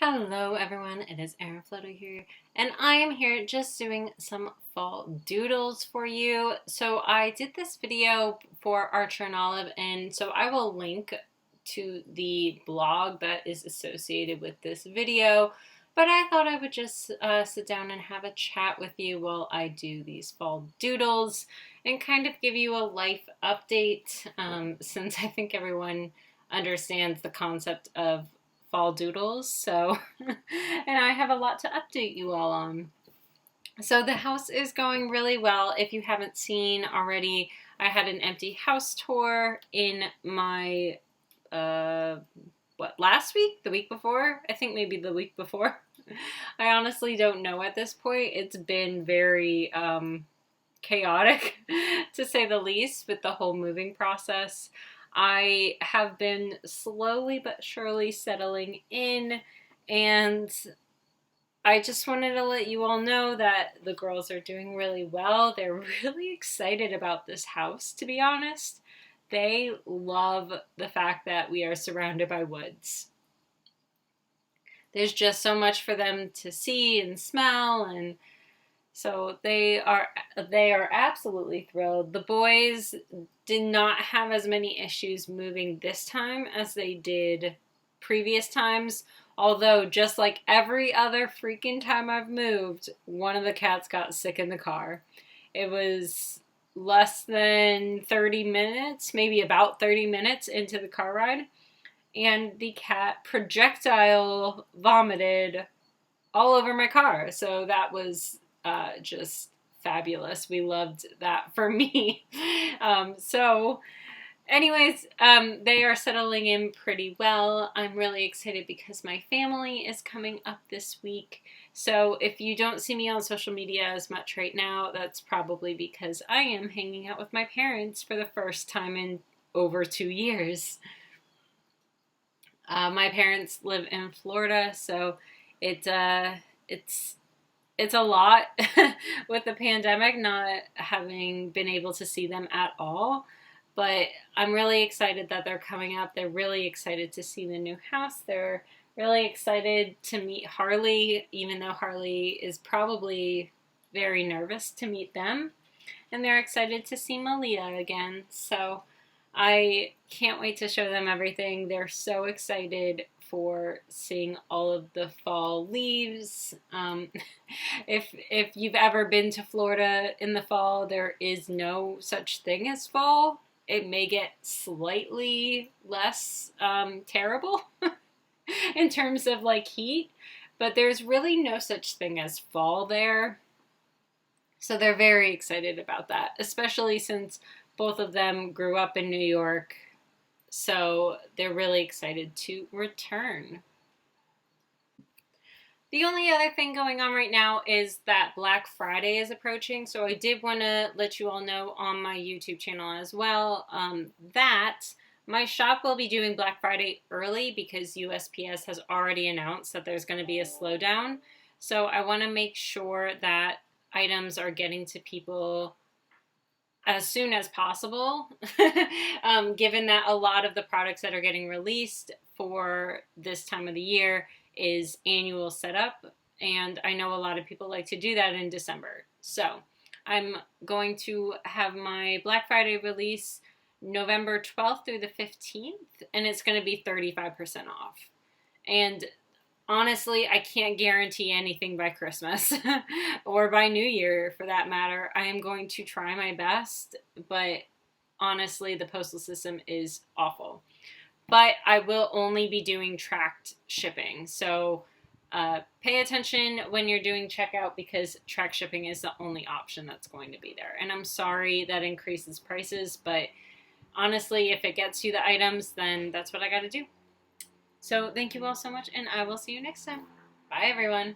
Hello everyone, it is Erin Floto here, and I am here just doing some fall doodles for you. So I did this video for Archer and Olive, and so I will link to the blog that is associated with this video, but I thought I would just sit down and have a chat with you while I do these fall doodles and kind of give you a life update, since I think everyone understands the concept of fall doodles. So, and I have a lot to update you all on. So the house is going really well. If you haven't seen already, I had an empty house tour in my, last week? The week before? I think maybe the week before. I honestly don't know at this point. It's been very chaotic, to say the least, with the whole moving process. I have been slowly but surely settling in, and I just wanted to let you all know that the girls are doing really well. They're really excited about this house, to be honest. They love the fact that we are surrounded by woods. There's just so much for them to see and smell, and so they are absolutely thrilled. The boys did not have as many issues moving this time as they did previous times. Although, just like every other freaking time I've moved, one of the cats got sick in the car. It was less than 30 minutes, maybe about 30 minutes into the car ride, and the cat projectile vomited all over my car. So that was just fabulous. We loved that for me. Anyways, they are settling in pretty well. I'm really excited because my family is coming up this week. So if you don't see me on social media as much right now, that's probably because I am hanging out with my parents for the first time in over 2 years. My parents live in Florida, so it's a lot with the pandemic, not having been able to see them at all. But I'm really excited that they're coming up. They're really excited to see the new house. They're really excited to meet Harley, even though Harley is probably very nervous to meet them. And they're excited to see Malia again. So I can't wait to show them everything. They're so excited for seeing all of the fall leaves. If you've ever been to Florida in the fall, there is no such thing as fall. It may get slightly less terrible in terms of like heat, but there's really no such thing as fall there. So they're very excited about that, especially since both of them grew up in New York. So they're really excited to return. The only other thing going on right now is that Black Friday is approaching, so I did want to let you all know on my YouTube channel as well that my shop will be doing Black Friday early because USPS has already announced that there's going to be a slowdown. So I want to make sure that items are getting to people as soon as possible, given that a lot of the products that are getting released for this time of the year is annual setup, and I know a lot of people like to do that in December. So I'm going to have my Black Friday release November 12th through the 15th, and it's going to be 35% off. And honestly, I can't guarantee anything by Christmas or by New Year for that matter. I am going to try my best, but honestly, the postal system is awful. But I will only be doing tracked shipping. So pay attention when you're doing checkout because tracked shipping is the only option that's going to be there. And I'm sorry that increases prices, but honestly, if it gets you the items, then that's what I got to do. So thank you all so much, and I will see you next time. Bye, everyone.